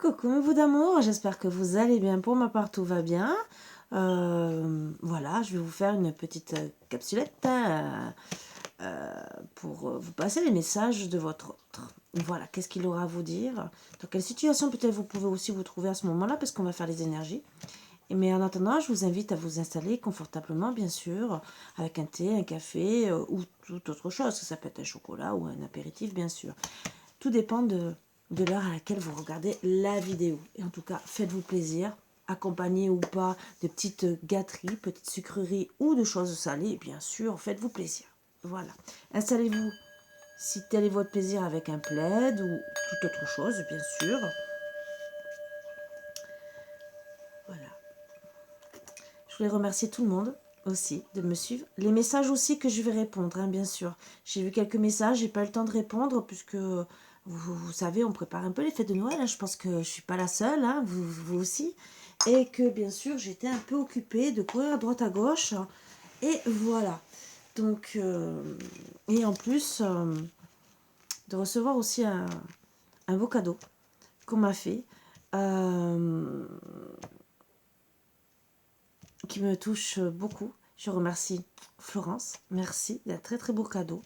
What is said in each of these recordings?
Coucou mes bouts d'amour, j'espère que vous allez bien. Pour ma part, tout va bien. Voilà, je vais vous faire une petite capsulette pour vous passer les messages de votre autre. Voilà, qu'est-ce qu'il aura à vous dire? Dans quelle situation peut-être vous pouvez aussi vous trouver à ce moment-là, parce qu'on va faire les énergies. Mais en attendant, je vous invite à vous installer confortablement, bien sûr, avec un thé, un café ou toute autre chose. Ça peut être un chocolat ou un apéritif, bien sûr. Tout dépend de l'heure à laquelle vous regardez la vidéo. Et en tout cas, faites-vous plaisir, accompagné ou pas de petites gâteries, petites sucreries ou de choses salées. Et bien sûr, faites-vous plaisir. Voilà. Installez-vous, si tel est votre plaisir, avec un plaid ou toute autre chose, bien sûr. Voilà. Je voulais remercier tout le monde aussi de me suivre. Les messages aussi que je vais répondre, hein, bien sûr. J'ai vu quelques messages, j'ai pas eu le temps de répondre puisque vous savez, on prépare un peu les fêtes de Noël. Hein. Je pense que je suis pas la seule, hein, vous aussi. Et que bien sûr, j'étais un peu occupée de courir à droite à gauche. Et voilà. Donc, et en plus, de recevoir aussi un beau cadeau qu'on m'a fait. Qui me touche beaucoup. Je remercie Florence. Merci d'un très très beau cadeau.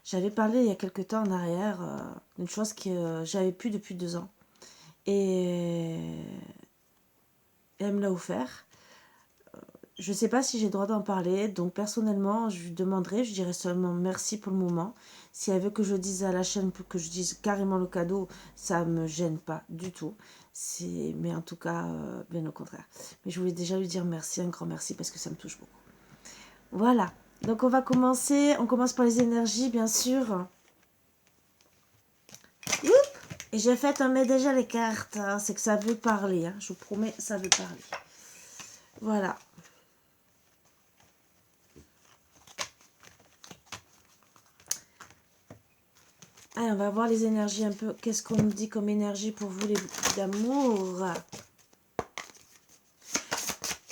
J'avais parlé il y a quelque temps en arrière d'une chose que j'avais plus depuis 2 ans. Et elle me l'a offert. Je ne sais pas si j'ai le droit d'en parler, donc personnellement, je lui demanderai, je dirais seulement merci pour le moment. Si elle veut que je dise à la chaîne, que je dise carrément le cadeau, ça ne me gêne pas du tout. Mais en tout cas, bien au contraire. Mais je voulais déjà lui dire merci, un grand merci, parce que ça me touche beaucoup. Voilà, donc on va commencer. On commence par les énergies, bien sûr. Oup. Et j'ai fait un mais déjà les cartes. Hein. C'est que ça veut parler. Hein. Je vous promets, ça veut parler. Voilà. Allez, on va voir les énergies un peu. Qu'est-ce qu'on nous dit comme énergie pour vous, les boucles d'amour?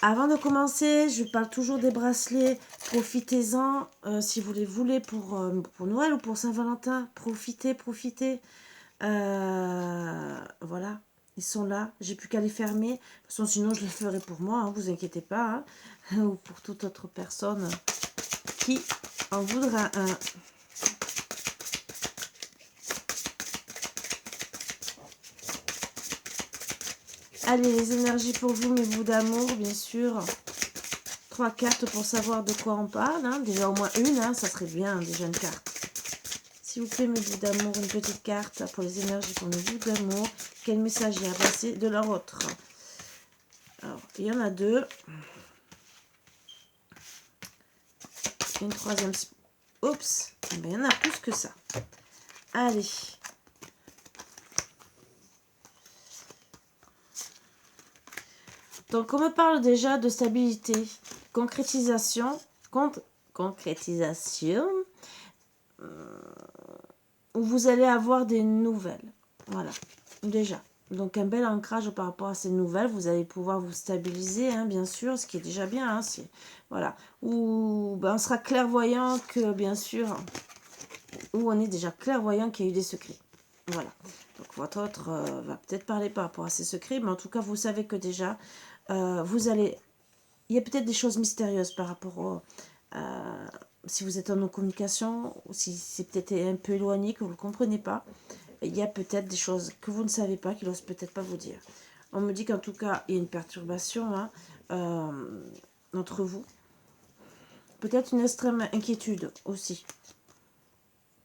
Avant de commencer, je parle toujours des bracelets. Profitez-en. Si vous les voulez pour Noël ou pour Saint-Valentin, profitez. Voilà, ils sont là. J'ai plus qu'à les fermer. De toute façon, sinon, je les ferai pour moi. Hein, vous inquiétez pas. Hein, ou pour toute autre personne qui en voudra un. Allez, les énergies pour vous, mes bouts d'amour, bien sûr. 3 cartes pour savoir de quoi on parle. Hein. Déjà au moins une, hein, ça serait bien, déjà une carte. S'il vous plaît, mes bouts d'amour, une petite carte pour les énergies pour mes bouts d'amour. Quel message y a passé de leur autre? Alors, il y en a 2. Une troisième. Oups, il y en a plus que ça. Allez. Donc, on me parle déjà de stabilité, concrétisation, concrétisation, où vous allez avoir des nouvelles. Voilà, déjà. Donc, un bel ancrage par rapport à ces nouvelles. Vous allez pouvoir vous stabiliser, hein, bien sûr, ce qui est déjà bien. Hein, voilà. Ou ben, on sera clairvoyant que, bien sûr, ou on est déjà clairvoyant qu'il y a eu des secrets. Voilà. Donc, votre autre va peut-être parler par rapport à ces secrets, mais en tout cas, vous savez que déjà, vous allez... Il y a peut-être des choses mystérieuses par rapport au... si vous êtes en non-communication, ou si c'est peut-être un peu éloigné, que vous ne comprenez pas, il y a peut-être des choses que vous ne savez pas, qu'il n'ose peut-être pas vous dire. On me dit qu'en tout cas, il y a une perturbation hein, entre vous. Peut-être une extrême inquiétude aussi.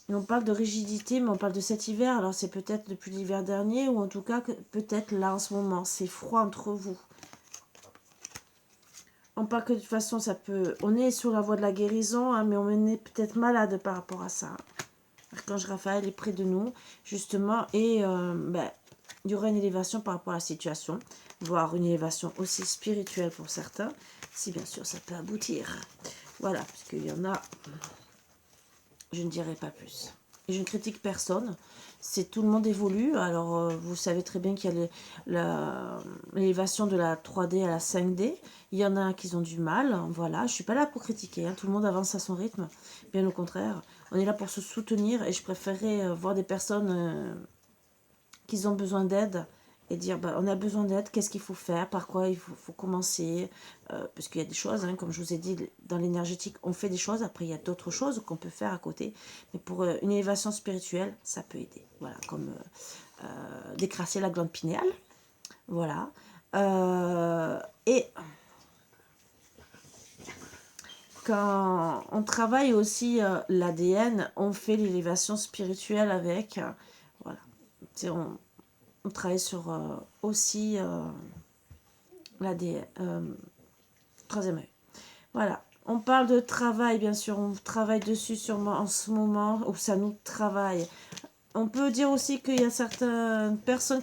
Et on parle de rigidité, mais on parle de cet hiver. Alors c'est peut-être depuis l'hiver dernier, ou en tout cas, peut-être là en ce moment. C'est froid entre vous. On parle que de toute façon, ça peut... On est sur la voie de la guérison, hein, mais on est peut-être malade par rapport à ça. Archange Raphaël est près de nous, justement, et il y aura une élévation par rapport à la situation, voire une élévation aussi spirituelle pour certains, si bien sûr ça peut aboutir. Voilà, parce qu'il y en a, je ne dirai pas plus. Et je ne critique personne, c'est tout le monde évolue. Alors, vous savez très bien qu'il y a l'élévation de la 3D à la 5D. Il y en a qui ont du mal, voilà. Je ne suis pas là pour critiquer, hein. Tout le monde avance à son rythme. Bien au contraire, on est là pour se soutenir et je préférerais voir des personnes qui ont besoin d'aide et dire, bah, on a besoin d'aide, qu'est-ce qu'il faut faire, par quoi il faut commencer, parce qu'il y a des choses, hein, comme je vous ai dit, dans l'énergétique, on fait des choses, après il y a d'autres choses qu'on peut faire à côté, mais pour une élévation spirituelle, ça peut aider, voilà, comme décrasser la glande pinéale, voilà, et quand on travaille aussi l'ADN, on fait l'élévation spirituelle avec, voilà, on travaille sur aussi l'ADN, troisième œil. Voilà, on parle de travail, bien sûr, on travaille dessus sûrement en ce moment, où ça nous travaille. On peut dire aussi qu'il y a certaines personnes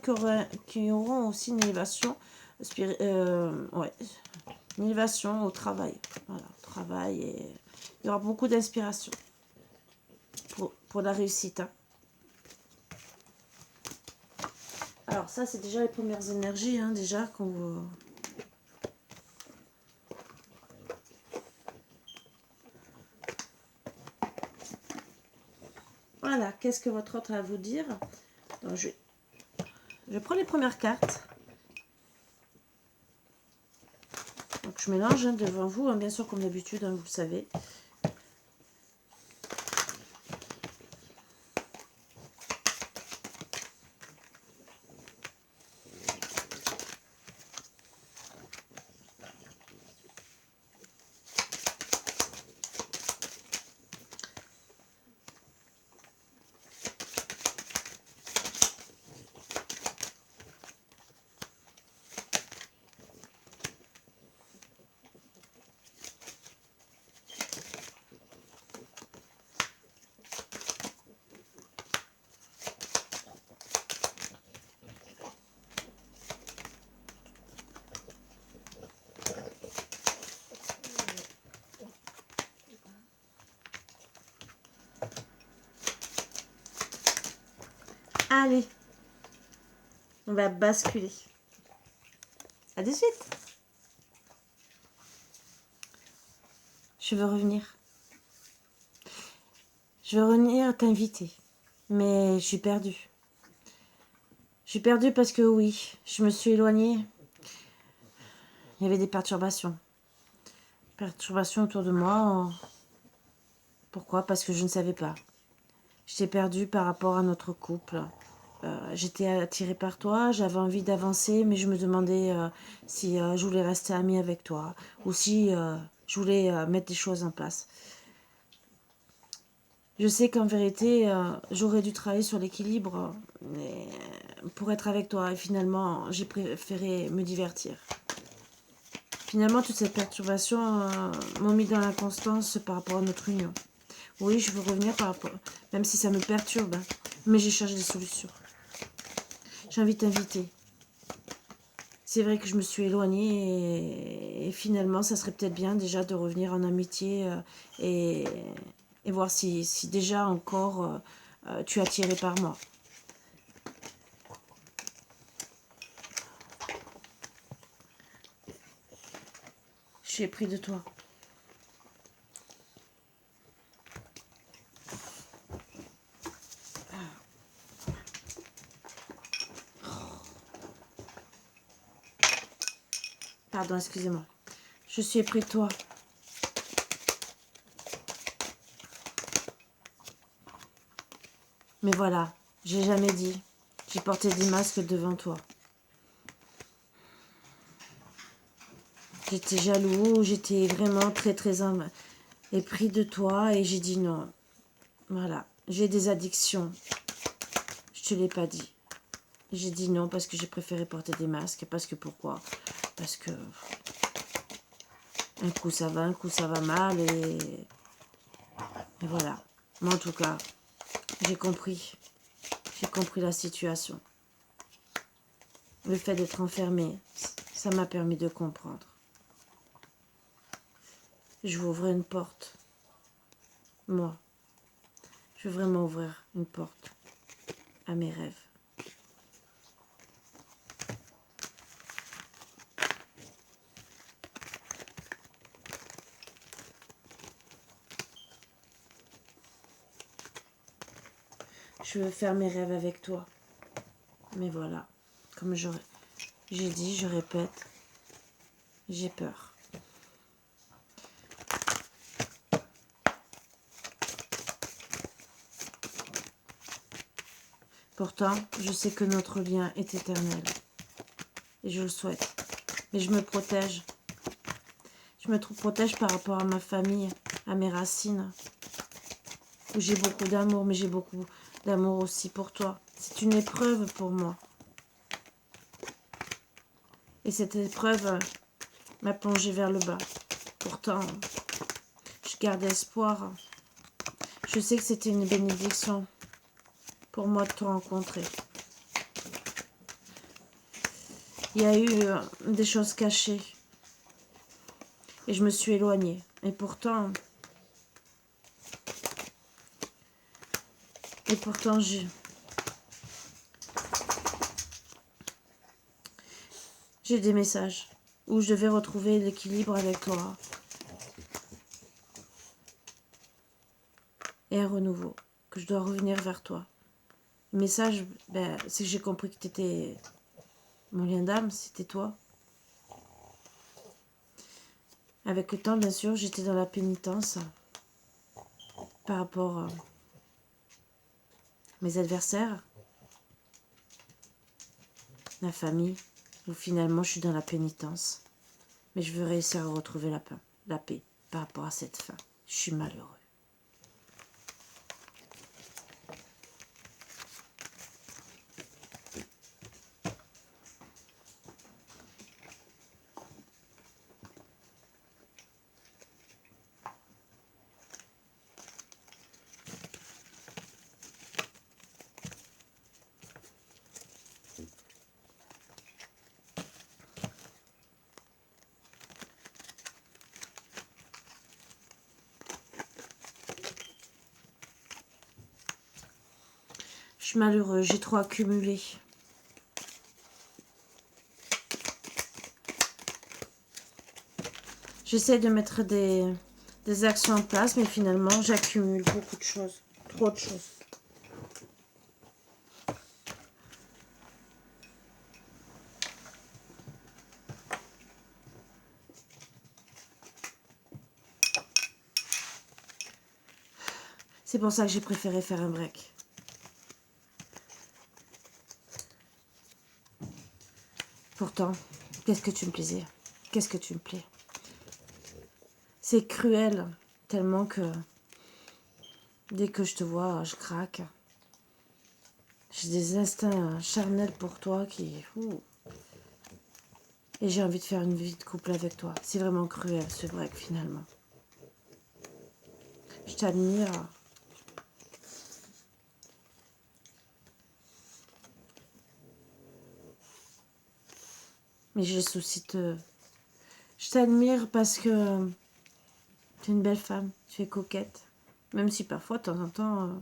qui auront aussi une élévation, ouais, une élévation au travail. Voilà, au travail, et il y aura beaucoup d'inspiration pour la réussite. Hein. Alors ça, c'est déjà les premières énergies, hein, déjà, qu'on... Voilà, qu'est-ce que votre autre a à vous dire? Donc, je prends les premières cartes. Donc je mélange hein, devant vous, hein, bien sûr comme d'habitude, hein, vous le savez. Allez, on va basculer. À de suite. Je veux revenir. Je veux revenir t'inviter. Mais je suis perdue. Je suis perdue parce que oui, je me suis éloignée. Il y avait des perturbations. Perturbations autour de moi. Pourquoi? Parce que je ne savais pas. J'étais perdue par rapport à notre couple. J'étais attirée par toi, j'avais envie d'avancer, mais je me demandais si je voulais rester amie avec toi ou si je voulais mettre des choses en place. Je sais qu'en vérité, j'aurais dû travailler sur l'équilibre pour être avec toi et finalement, j'ai préféré me divertir. Finalement, toute cette perturbation m'ont mis dans l'inconstance par rapport à notre union. Oui, je veux revenir par rapport, même si ça me perturbe, hein, mais j'ai cherché des solutions. J'ai envie de t'inviter. C'est vrai que je me suis éloignée et finalement, ça serait peut-être bien déjà de revenir en amitié et, et voir si déjà encore tu es attiré par moi. Je suis épris de toi. Pardon, excusez-moi. Je suis épris de toi. Mais voilà, j'ai jamais dit. J'ai porté des masques devant toi. J'étais jaloux, j'étais vraiment très épris de toi et j'ai dit non. Voilà, j'ai des addictions. Je te l'ai pas dit. J'ai dit non parce que j'ai préféré porter des masques. Parce que pourquoi? Parce que un coup ça va mal et voilà. Mais en tout cas, j'ai compris. J'ai compris la situation. Le fait d'être enfermé, ça m'a permis de comprendre. Je veux ouvrir une porte. Moi, je veux vraiment ouvrir une porte à mes rêves. Je veux faire mes rêves avec toi. Mais voilà. Comme j'ai dit, je répète, j'ai peur. Pourtant, je sais que notre lien est éternel. Et je le souhaite. Mais je me protège. Je me protège par rapport à ma famille, à mes racines. Où j'ai beaucoup d'amour, mais j'ai beaucoup d'amour aussi pour toi. C'est une épreuve pour moi. Et cette épreuve m'a plongée vers le bas. Pourtant, je garde espoir. Je sais que c'était une bénédiction pour moi de te rencontrer. Il y a eu des choses cachées. Et je me suis éloignée. Et pourtant j'ai des messages où je devais retrouver l'équilibre avec toi. Et un renouveau. Que je dois revenir vers toi. Le message, c'est que j'ai compris que tu étais mon lien d'âme, c'était toi. Avec le temps, bien sûr, j'étais dans la pénitence par rapport à mes adversaires, la famille, où finalement je suis dans la pénitence. Mais je veux réussir à retrouver la paix par rapport à cette fin. Je suis malheureux. Je suis malheureux, j'ai trop accumulé. J'essaie de mettre des actions en place, mais finalement, j'accumule beaucoup de choses. Trop de choses. C'est pour ça que j'ai préféré faire un break. Pourtant, qu'est-ce que tu me plaisais? Qu'est-ce que tu me plais? C'est cruel, tellement que dès que je te vois, je craque. J'ai des instincts charnels pour toi qui... Et j'ai envie de faire une vie de couple avec toi. C'est vraiment cruel, ce break, finalement. Je t'admire. Mais j'ai le souci de... Je t'admire parce que tu es une belle femme. Tu es coquette. Même si parfois, de temps en temps,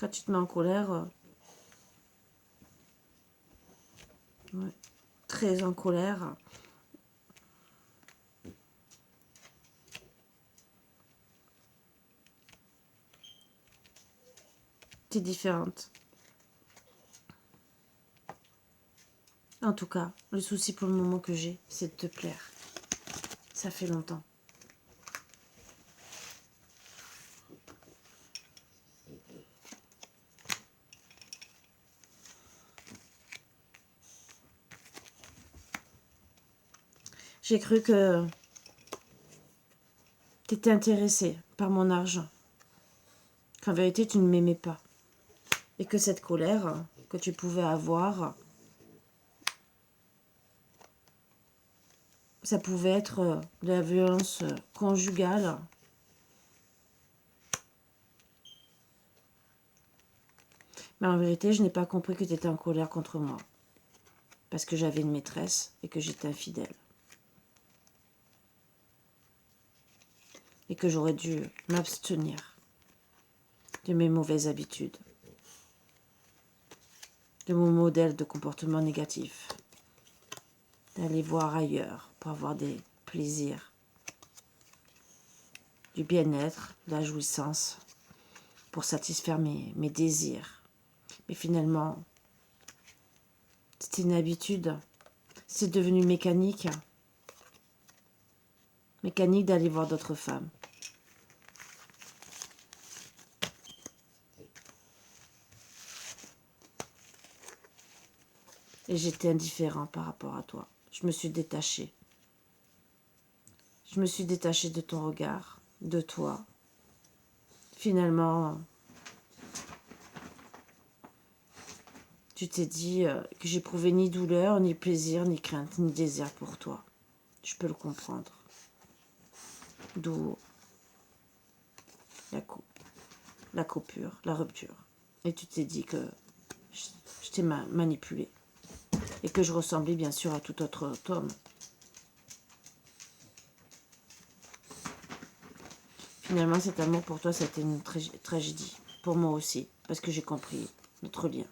quand tu te mets en colère... ouais, très en colère... t'es différente. En tout cas, le souci pour le moment que j'ai, c'est de te plaire. Ça fait longtemps. J'ai cru que tu étais intéressé par mon argent. Qu'en vérité, tu ne m'aimais pas. Et que cette colère que tu pouvais avoir, ça pouvait être de la violence conjugale. Mais en vérité, je n'ai pas compris que tu étais en colère contre moi. Parce que j'avais une maîtresse et que j'étais infidèle. Et que j'aurais dû m'abstenir de mes mauvaises habitudes. De mon modèle de comportement négatif. D'aller voir ailleurs pour avoir des plaisirs. Du bien-être, de la jouissance. Pour satisfaire mes désirs. Mais finalement, C'était une habitude. C'est devenu mécanique. Mécanique d'aller voir d'autres femmes. Et j'étais indifférent par rapport à toi. Je me suis détachée. Je me suis détachée de ton regard, de toi. Finalement, tu t'es dit que j'éprouvais ni douleur, ni plaisir, ni crainte, ni désir pour toi. Je peux le comprendre. D'où la coupure, la rupture. Et tu t'es dit que je t'ai manipulé. Et que je ressemblais bien sûr à tout autre homme. Finalement, cet amour pour toi, c'était une tragédie. Pour moi aussi, parce que j'ai compris notre lien.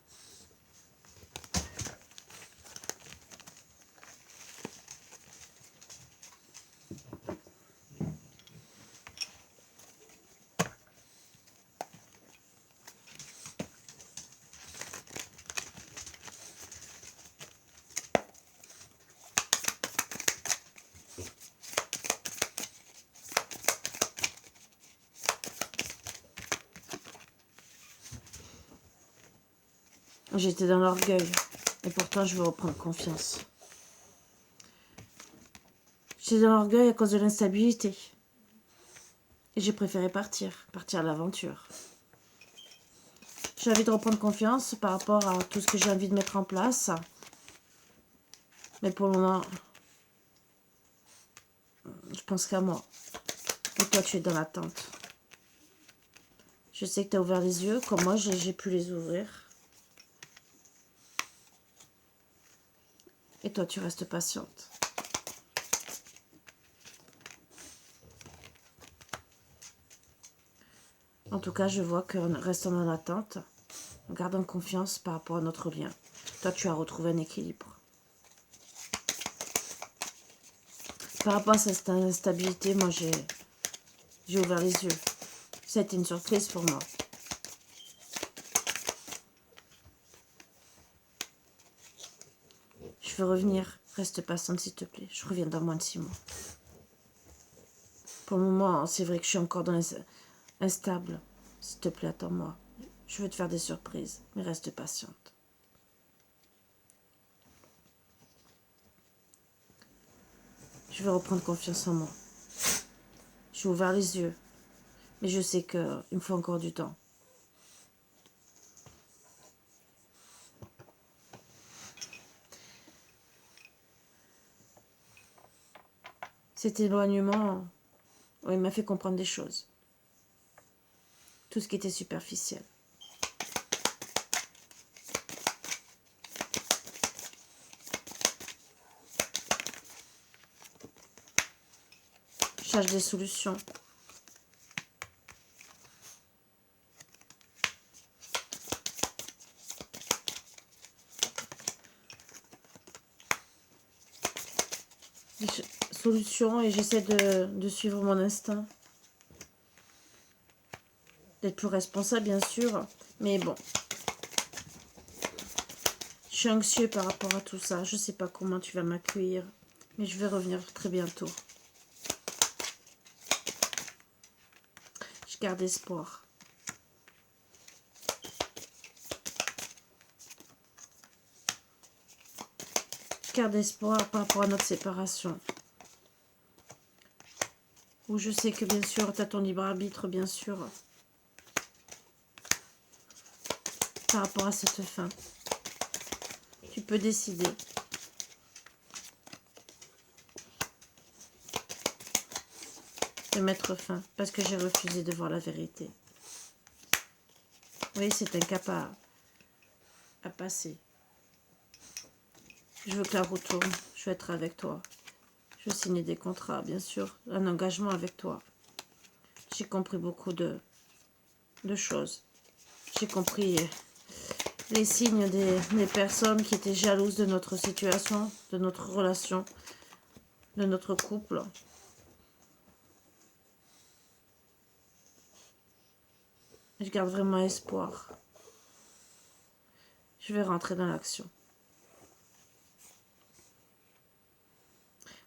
J'étais dans l'orgueil. Et pourtant, je veux reprendre confiance. J'étais dans l'orgueil à cause de l'instabilité. Et j'ai préféré partir à l'aventure. J'ai envie de reprendre confiance par rapport à tout ce que j'ai envie de mettre en place. Mais pour le moment, je pense qu'à moi. Et toi, tu es dans l'attente. Je sais que tu as ouvert les yeux, comme moi, j'ai pu les ouvrir. Et toi, tu restes patiente. En tout cas, je vois qu'en restant dans l'attente, en gardant confiance par rapport à notre lien, toi, tu as retrouvé un équilibre. Par rapport à cette instabilité, moi, j'ai ouvert les yeux. Ça a été une surprise pour moi. Je veux revenir. Reste patiente, s'il te plaît. Je reviens dans moins de 6 mois. Pour le moment, c'est vrai que je suis encore instable. S'il te plaît, attends-moi. Je veux te faire des surprises, mais reste patiente. Je veux reprendre confiance en moi. J'ai ouvert les yeux, mais je sais qu'il me faut encore du temps. Cet éloignement, il m'a fait comprendre des choses. Tout ce qui était superficiel. Je cherche des solutions. Solutions et j'essaie de suivre mon instinct. D'être plus responsable, bien sûr. Mais bon. Je suis anxieux par rapport à tout ça. Je ne sais pas comment tu vas m'accueillir. Mais je vais revenir très bientôt. Je garde espoir. Je garde espoir par rapport à notre séparation. Où je sais que bien sûr, tu as ton libre arbitre, bien sûr. Par rapport à cette fin. Tu peux décider. De mettre fin. Parce que j'ai refusé de voir la vérité. Oui, c'est un cap à passer. Je veux que la roue tourne. Je veux être avec toi. Je veux signer des contrats, bien sûr. Un engagement avec toi. J'ai compris beaucoup de choses. J'ai compris les signes des personnes qui étaient jalouses de notre situation, de notre relation, de notre couple. Je garde vraiment espoir. Je vais rentrer dans l'action.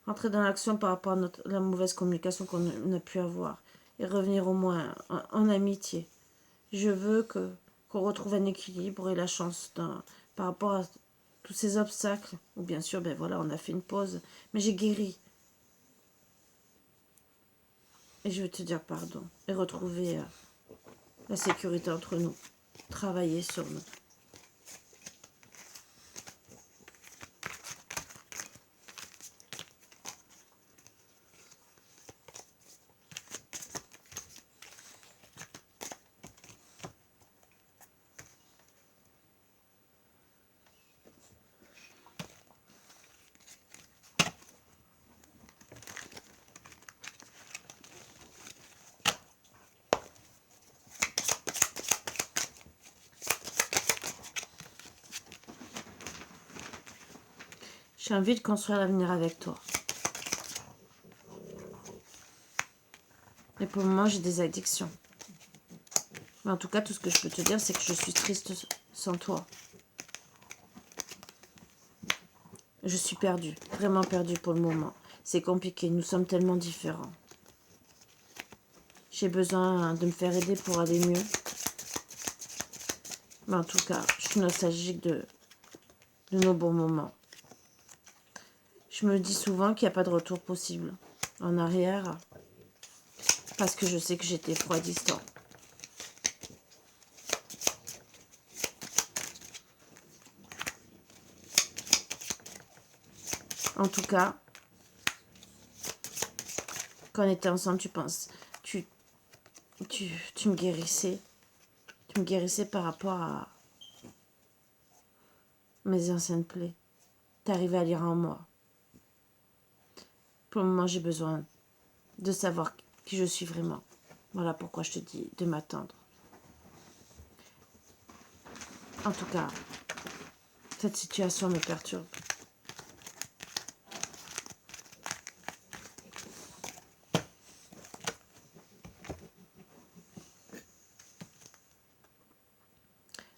rentrer dans l'action par rapport à la mauvaise communication qu'on a pu avoir. Et revenir au moins en amitié. Je veux qu'on retrouve un équilibre et la chance par rapport à tous ces obstacles. Ou bien sûr, ben voilà, on a fait une pause. Mais j'ai guéri. Et je veux te dire pardon. Et retrouver la sécurité entre nous. Travailler sur nous. J'ai envie de construire l'avenir avec toi. Mais pour le moment, j'ai des addictions. Mais en tout cas, tout ce que je peux te dire, c'est que je suis triste sans toi. Je suis perdue, vraiment perdue pour le moment. C'est compliqué, nous sommes tellement différents. J'ai besoin de me faire aider pour aller mieux. Mais en tout cas, je suis nostalgique de nos bons moments. Je me dis souvent qu'il n'y a pas de retour possible en arrière. Parce que je sais que j'étais froidissant. En tout cas, quand on était ensemble, tu me guérissais. Tu me guérissais par rapport à mes anciennes plaies. Tu arrivais à lire en moi. Pour le moment, j'ai besoin de savoir qui je suis vraiment. Voilà pourquoi je te dis de m'attendre. En tout cas, cette situation me perturbe.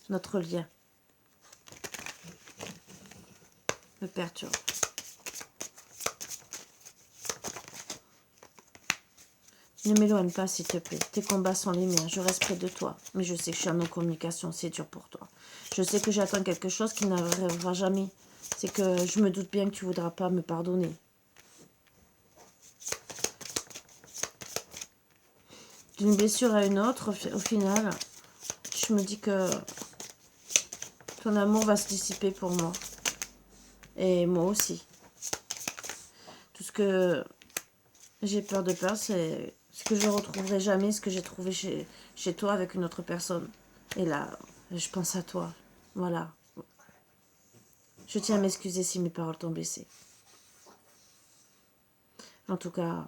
Notre lien me perturbe. Ne m'éloigne pas, s'il te plaît. Tes combats sont les miens. Je reste près de toi. Mais je sais que je suis en non-communication. C'est dur pour toi. Je sais que j'attends quelque chose qui n'arrivera jamais. C'est que je me doute bien que tu ne voudras pas me pardonner. D'une blessure à une autre, au final, je me dis que ton amour va se dissiper pour moi. Et moi aussi. Tout ce que j'ai peur de peur, c'est ce que je ne retrouverai jamais, ce que j'ai trouvé chez toi avec une autre personne. Et là, je pense à toi. Voilà. Je tiens à m'excuser si mes paroles t'ont blessé. En tout cas,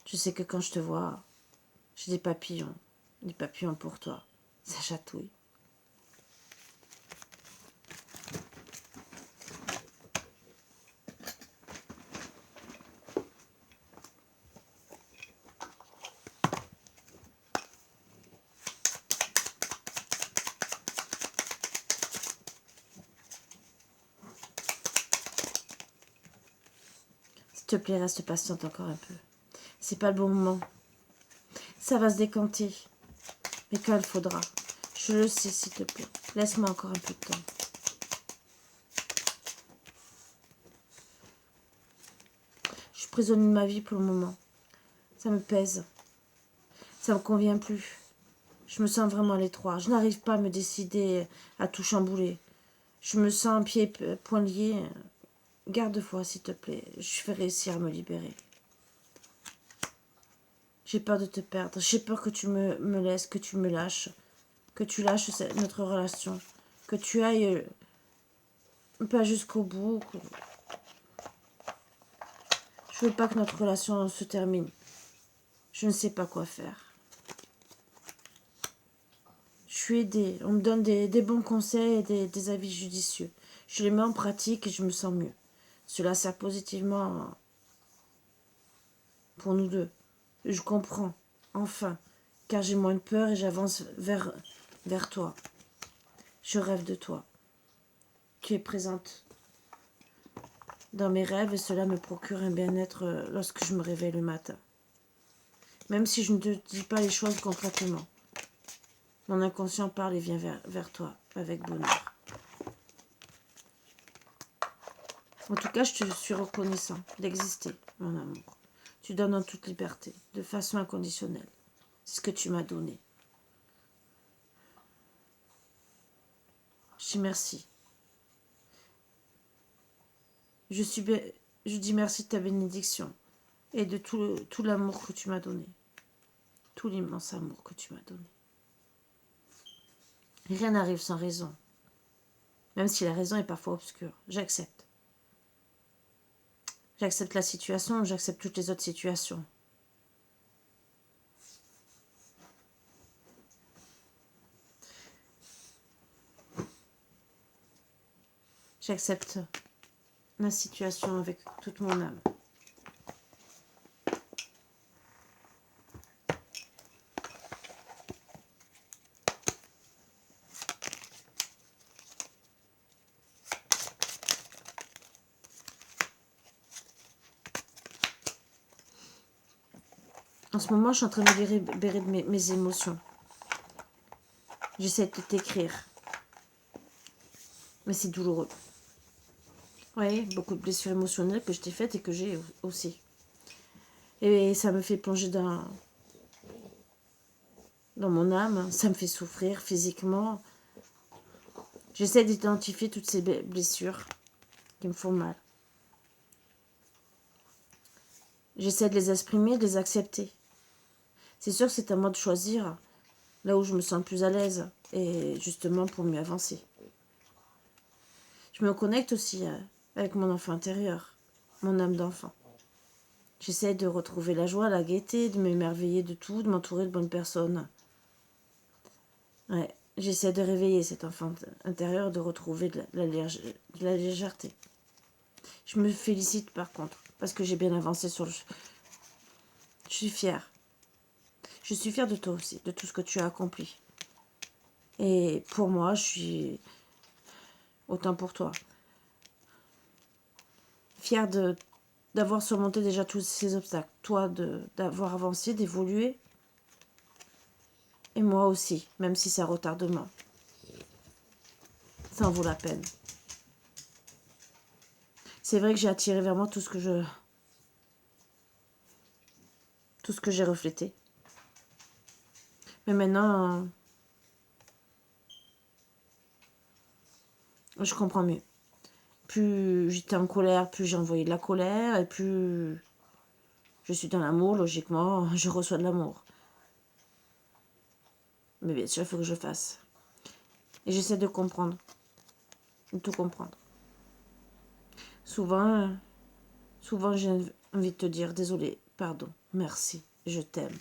je sais que quand je te vois, j'ai des papillons. Des papillons pour toi. Ça chatouille. S'il te plaît, reste patiente encore un peu. C'est pas le bon moment. Ça va se décanter. Mais quand il faudra. Je le sais, s'il te plaît. Laisse-moi encore un peu de temps. Je suis prisonnier de ma vie pour le moment. Ça me pèse. Ça me convient plus. Je me sens vraiment à l'étroit. Je n'arrive pas à me décider à tout chambouler. Je me sens pieds et poings liés. Garde-toi, s'il te plaît. Je vais réussir à me libérer. J'ai peur de te perdre. J'ai peur que tu me laisses, que tu me lâches. Que tu lâches notre relation. Que tu ailles pas jusqu'au bout. Je veux pas que notre relation se termine. Je ne sais pas quoi faire. Je suis aidée. On me donne des bons conseils et des avis judicieux. Je les mets en pratique et je me sens mieux. Cela sert positivement pour nous deux. Je comprends, enfin, car j'ai moins de peur et j'avance vers toi. Je rêve de toi. Tu es présente dans mes rêves et cela me procure un bien-être lorsque je me réveille le matin. Même si je ne te dis pas les choses concrètement. Mon inconscient parle et vient vers toi avec bonheur. En tout cas, je te suis reconnaissant d'exister, mon amour. Tu donnes en toute liberté, de façon inconditionnelle. C'est ce que tu m'as donné. Je dis merci. Je dis merci de ta bénédiction et de tout l'amour que tu m'as donné. Tout l'immense amour que tu m'as donné. Rien n'arrive sans raison. Même si la raison est parfois obscure. J'accepte. J'accepte la situation, j'accepte toutes les autres situations. J'accepte la situation avec toute mon âme. En ce moment, je suis en train de libérer de mes émotions. J'essaie de t'écrire. Mais c'est douloureux. Oui, beaucoup de blessures émotionnelles que je t'ai faites et que j'ai aussi. Et ça me fait plonger dans mon âme. Ça me fait souffrir physiquement. J'essaie d'identifier toutes ces blessures qui me font mal. J'essaie de les exprimer, de les accepter. C'est sûr que c'est à moi de choisir là où je me sens le plus à l'aise. Et justement pour mieux avancer. Je me connecte aussi avec mon enfant intérieur, mon âme d'enfant. J'essaie de retrouver la joie, la gaieté, de m'émerveiller de tout, de m'entourer de bonnes personnes. Ouais, j'essaie de réveiller cet enfant intérieur, de retrouver de la légèreté. Je me félicite par contre, parce que j'ai bien avancé sur le... Je suis fière. Je suis fière de toi aussi, de tout ce que tu as accompli. Et pour moi, je suis autant pour toi. Fière d'avoir surmonté déjà tous ces obstacles. Toi, d'avoir avancé, d'évoluer. Et moi aussi, même si c'est à retardement. Ça en vaut la peine. C'est vrai que j'ai attiré vers moi tout ce que j'ai reflété. Mais maintenant, je comprends mieux. Plus j'étais en colère, plus j'ai envoyé de la colère, et plus je suis dans l'amour, logiquement, je reçois de l'amour. Mais bien sûr, il faut que je le fasse. Et j'essaie de comprendre. De tout comprendre. Souvent, j'ai envie de te dire désolé, pardon, merci, je t'aime.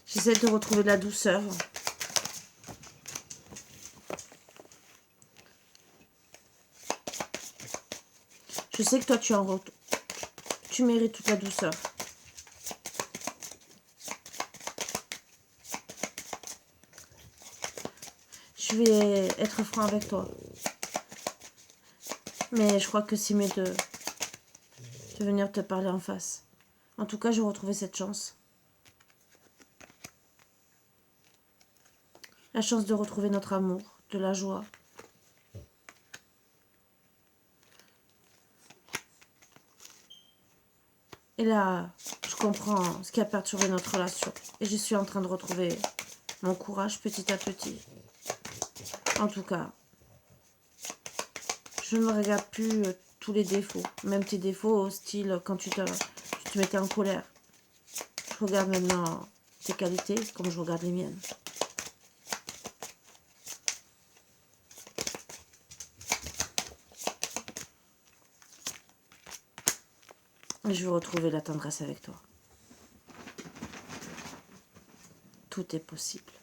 J'essaie de retrouver de la douceur. Je sais que toi, tu mérites toute la douceur. Je vais être franc avec toi. Mais je crois que c'est mieux de venir te parler en face. En tout cas, j'ai retrouvé cette chance. La chance de retrouver notre amour, de la joie. Et là, je comprends ce qui a perturbé notre relation. Et je suis en train de retrouver mon courage petit à petit. En tout cas, je ne me regarde plus tous les défauts. Même tes défauts, style quand tu te mettais en colère. Je regarde maintenant tes qualités comme je regarde les miennes. Et je veux retrouver la tendresse avec toi. Tout est possible.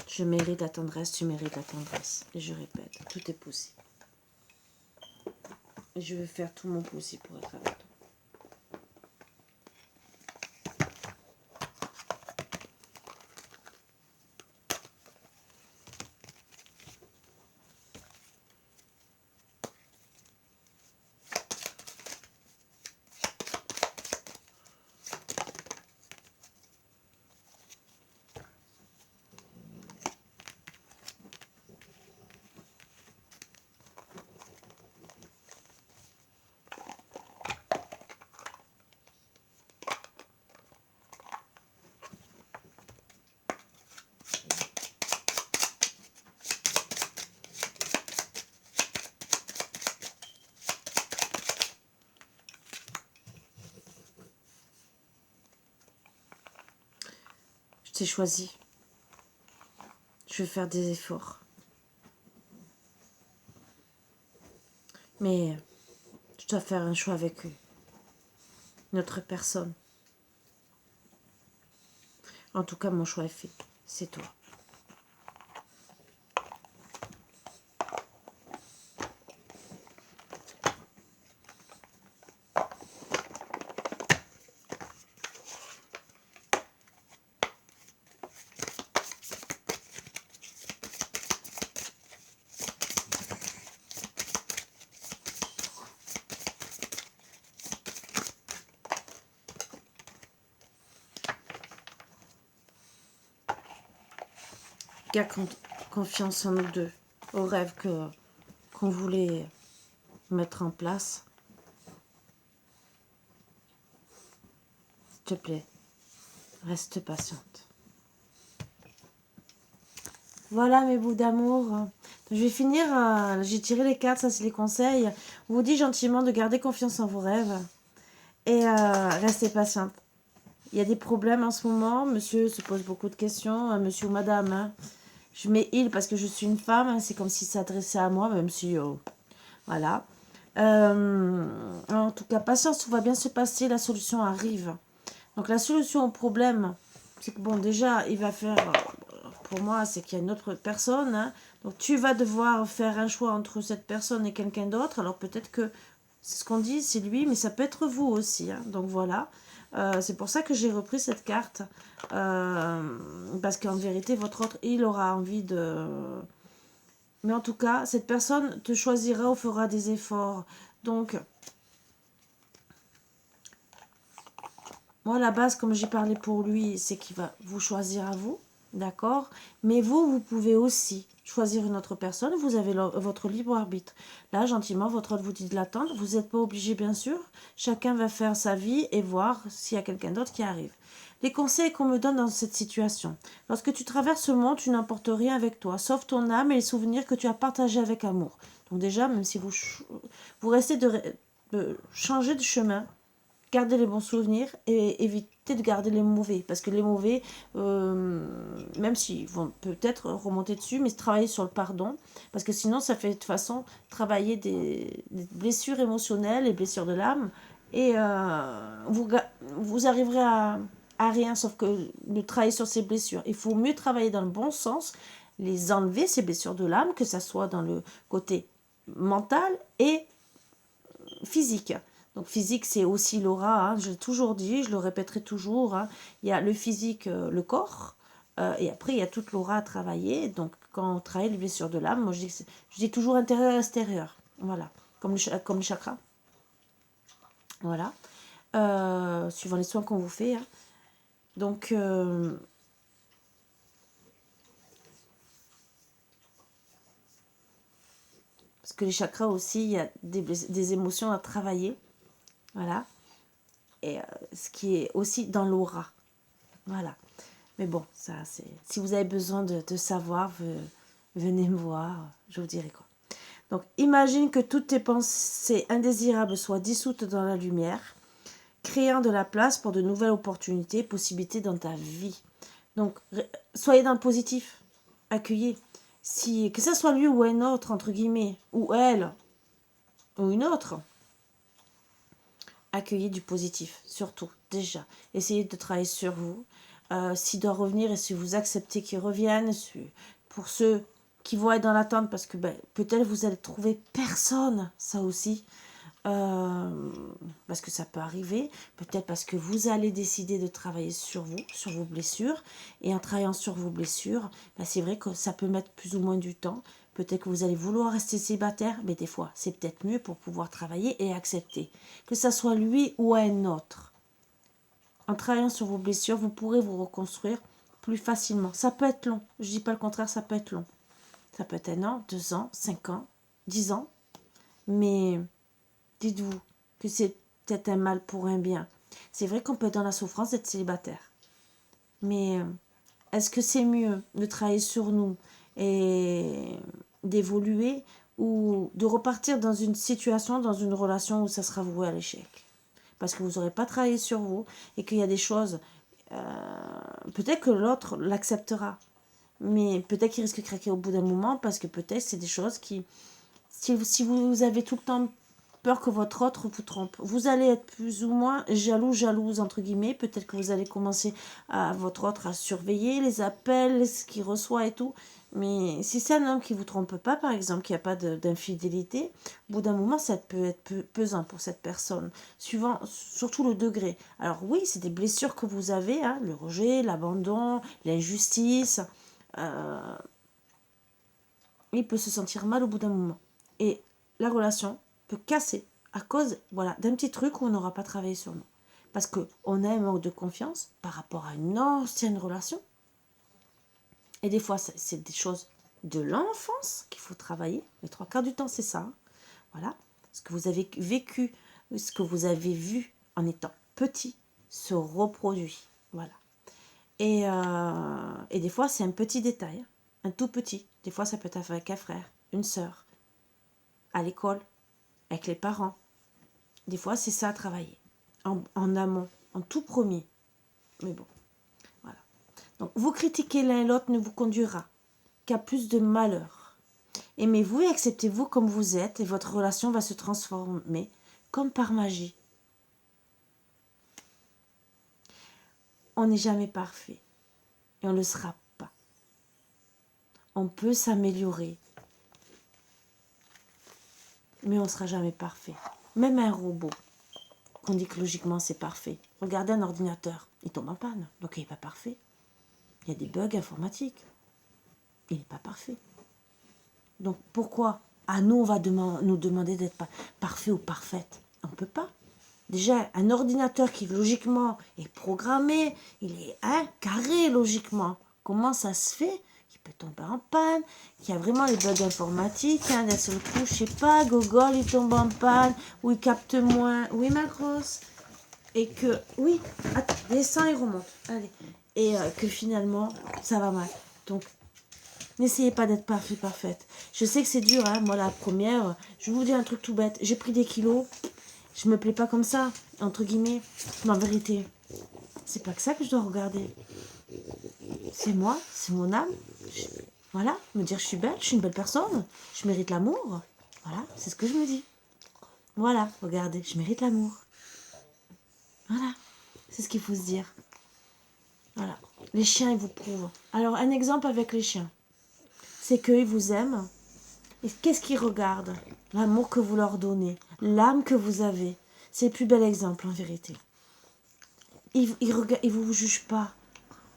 Je mérite la tendresse, tu mérites la tendresse. Et je répète, tout est possible. Et je vais faire tout mon possible pour être avec toi. Je t'ai choisi. Je vais faire des efforts. Mais je dois faire un choix avec une autre personne. En tout cas, mon choix est fait. C'est toi. Garde confiance en nous deux, au rêve qu'on voulait mettre en place. S'il te plaît, reste patiente. Voilà mes bouts d'amour. Je vais finir, j'ai tiré les cartes, ça c'est les conseils. On vous dit gentiment de garder confiance en vos rêves et restez patiente. Il y a des problèmes en ce moment, monsieur se pose beaucoup de questions, monsieur ou madame. Hein. Je mets il parce que je suis une femme, hein, c'est comme s'il s'adressait à moi, même si... voilà. En tout cas, patience, tout va bien se passer, la solution arrive. Donc la solution au problème, c'est que bon, déjà, il va faire... pour moi, c'est qu'il y a une autre personne. Hein. Donc tu vas devoir faire un choix entre cette personne et quelqu'un d'autre. Alors peut-être que c'est ce qu'on dit, c'est lui, mais ça peut être vous aussi. Hein. Donc voilà. C'est pour ça que j'ai repris cette carte. Parce qu'en vérité, votre autre, il aura envie de... Mais en tout cas, cette personne te choisira ou fera des efforts. Donc, moi, à la base, comme j'ai parlé pour lui, c'est qu'il va vous choisir à vous. D'accord? Mais vous pouvez aussi choisir une autre personne. Vous avez votre libre arbitre. Là, gentiment, votre autre vous dit de l'attendre. Vous n'êtes pas obligé, bien sûr. Chacun va faire sa vie et voir s'il y a quelqu'un d'autre qui arrive. Les conseils qu'on me donne dans cette situation. Lorsque tu traverses le monde, tu n'emportes rien avec toi, sauf ton âme et les souvenirs que tu as partagés avec amour. Donc déjà, même si vous restez de changer de chemin, gardez les bons souvenirs et évitez de garder les mauvais. Parce que les mauvais, même s'ils vont peut-être remonter dessus, mais travailler sur le pardon. Parce que sinon, ça fait de toute façon travailler des blessures émotionnelles, les blessures de l'âme. Et vous arriverez à rien, sauf que de travailler sur ces blessures. Il faut mieux travailler dans le bon sens, les enlever, ces blessures de l'âme, que ça soit dans le côté mental et physique. Donc physique, c'est aussi l'aura, hein, je l'ai toujours dit, je le répéterai toujours. Hein. Il y a le physique, le corps, et après il y a toute l'aura à travailler. Donc quand on travaille les blessures de l'âme, moi je dis toujours intérieur et extérieur. Voilà, comme le chakra. Voilà, suivant les soins qu'on vous fait. Hein. Donc, parce que les chakras aussi, il y a des émotions à travailler. Voilà. Et ce qui est aussi dans l'aura. Voilà. Mais bon, ça, c'est... Si vous avez besoin de savoir, venez me voir. Je vous dirai quoi. Donc, imagine que toutes tes pensées indésirables soient dissoutes dans la lumière, créant de la place pour de nouvelles opportunités, possibilités dans ta vie. Donc, soyez dans le positif. Accueillez. Que ce soit lui ou un autre, entre guillemets, ou elle, ou une autre, accueillez du positif, surtout, déjà. Essayez de travailler sur vous. S'il doit revenir et si vous acceptez qu'il revienne, pour ceux qui vont être dans l'attente, parce que peut-être vous allez trouver personne, ça aussi. Parce que ça peut arriver, peut-être parce que vous allez décider de travailler sur vous, sur vos blessures, et en travaillant sur vos blessures, c'est vrai que ça peut mettre plus ou moins du temps, peut-être que vous allez vouloir rester célibataire, mais des fois c'est peut-être mieux pour pouvoir travailler et accepter, que ça soit lui ou un autre. En travaillant sur vos blessures, vous pourrez vous reconstruire plus facilement. Ça peut être long, je dis pas le contraire, ça peut être long. Ça peut être 1 an, 2 ans, 5 ans, 10 ans, mais dites-vous que c'est peut-être un mal pour un bien. C'est vrai qu'on peut être dans la souffrance d'être célibataire. Mais est-ce que c'est mieux de travailler sur nous et d'évoluer ou de repartir dans une situation, dans une relation où ça sera voué à l'échec? Parce que vous n'aurez pas travaillé sur vous et qu'il y a des choses, peut-être que l'autre l'acceptera. Mais peut-être qu'il risque de craquer au bout d'un moment parce que peut-être c'est des choses qui... Si vous avez tout le temps peur que votre autre vous trompe, vous allez être plus ou moins jalouse, entre guillemets. Peut-être que vous allez commencer votre autre à surveiller les appels, ce qu'il reçoit et tout. Mais si c'est un homme qui ne vous trompe pas, par exemple, qui n'y a pas d'infidélité, au bout d'un moment, ça peut être pesant pour cette personne, suivant surtout le degré. Alors oui, c'est des blessures que vous avez, hein, le rejet, l'abandon, l'injustice. Il peut se sentir mal au bout d'un moment. Et la relation peut casser à cause d'un petit truc où on n'aura pas travaillé sur nous. Parce qu'on a un manque de confiance par rapport à une ancienne relation. Et des fois, c'est des choses de l'enfance qu'il faut travailler. Les 3/4 du temps, c'est ça. Voilà. Ce que vous avez vécu, ce que vous avez vu en étant petit, se reproduit. Voilà. Et des fois, c'est un petit détail. Un tout petit. Des fois, ça peut être avec un frère, une sœur, à l'école, avec les parents. Des fois, c'est ça à travailler. En amont, en tout premier. Mais bon, voilà. Donc, vous critiquer l'un et l'autre ne vous conduira qu'à plus de malheur. Aimez-vous et acceptez-vous comme vous êtes et votre relation va se transformer comme par magie. On n'est jamais parfait et on ne le sera pas. On peut s'améliorer, mais on ne sera jamais parfait. Même un robot, qu'on dit que logiquement c'est parfait. Regardez un ordinateur, il tombe en panne, donc il n'est pas parfait. Il y a des bugs informatiques. Il n'est pas parfait. Donc pourquoi à nous on va nous demander d'être parfait ou parfaite? On ne peut pas. Déjà, un ordinateur qui logiquement est programmé, il est carré logiquement. Comment ça se fait qu'il peut tomber en panne, qu'il y a vraiment les bugs informatiques, d'un seul coup, je sais pas, Google il tombe en panne, ou il capte moins, oui ma grosse, et que, oui, attends, descend et remonte, allez, et que finalement, ça va mal. Donc, n'essayez pas d'être parfaite. Je sais que c'est dur, hein, moi la première, je vais vous dire un truc tout bête, j'ai pris des kilos, je me plais pas comme ça, entre guillemets, mais en vérité, c'est pas que ça que je dois regarder. C'est moi, c'est mon âme. Voilà, me dire je suis belle, je suis une belle personne, je mérite l'amour. Voilà, c'est ce que je me dis. Voilà, regardez, je mérite l'amour. Voilà, c'est ce qu'il faut se dire. Voilà, les chiens, ils vous prouvent. Alors, un exemple avec les chiens, c'est qu'ils vous aiment. Et qu'est-ce qu'ils regardent? L'amour que vous leur donnez, l'âme que vous avez. C'est le plus bel exemple, en vérité. Ils vous jugent pas.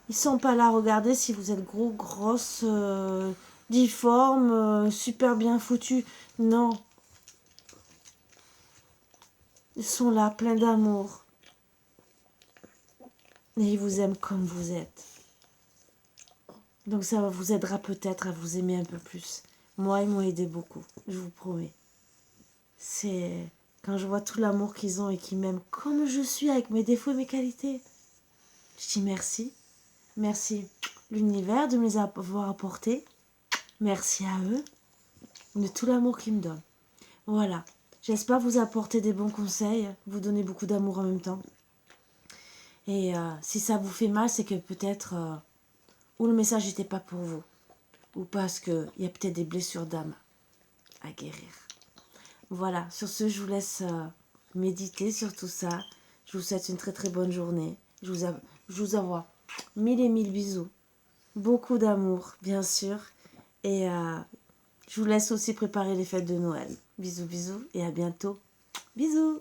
Ils sont pas là à regarder si vous êtes gros, grosse, difforme, super bien foutu. Non. Ils sont là, pleins d'amour. Et ils vous aiment comme vous êtes. Donc ça vous aidera peut-être à vous aimer un peu plus. Moi, ils m'ont aidé beaucoup, je vous promets. C'est quand je vois tout l'amour qu'ils ont et qu'ils m'aiment comme je suis avec mes défauts et mes qualités. Je dis merci. Merci l'univers de me les avoir apportés. Merci à eux de tout l'amour qu'ils me donnent. Voilà. J'espère vous apporter des bons conseils, vous donner beaucoup d'amour en même temps. Et si ça vous fait mal, c'est que peut-être ou le message n'était pas pour vous, ou parce qu'il y a peut-être des blessures d'âme à guérir. Voilà, sur ce, je vous laisse méditez sur tout ça. Je vous souhaite une très très bonne journée. Je vous envoie 1000 et 1000 bisous. Beaucoup d'amour, bien sûr. Et je vous laisse aussi préparer les fêtes de Noël. Bisous, bisous et à bientôt. Bisous.